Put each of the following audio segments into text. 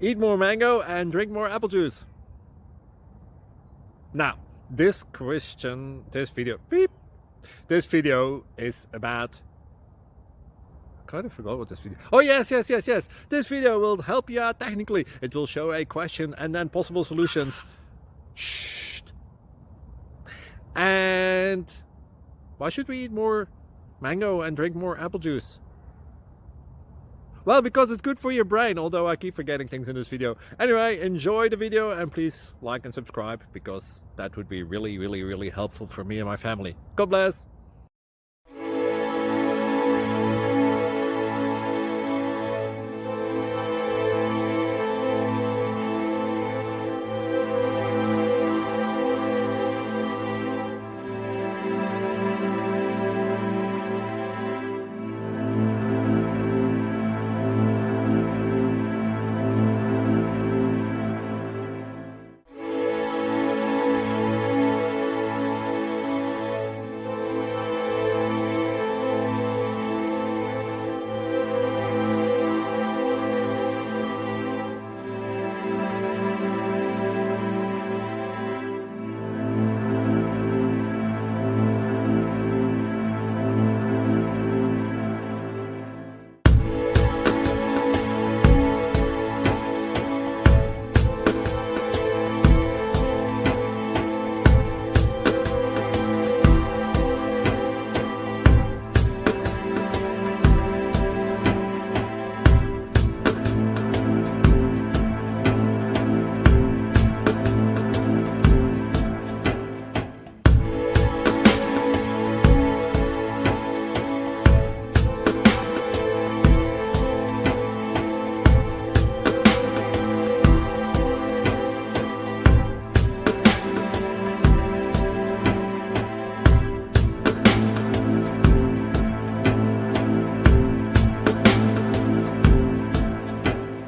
Eat more mango and drink more apple juice. Now, this video is about, I kind of forgot what this video. Oh, yes. This video will help you out technically. It will show a question and then possible solutions. Shh. And why should we eat more mango and drink more apple juice? Well, because it's good for your brain, although I keep forgetting things in this video. Anyway, enjoy the video and please like and subscribe, because that would be really helpful for me and my family. God bless!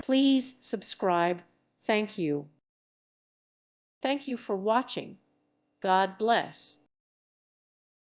Please subscribe. Thank you. Thank you for watching. God bless.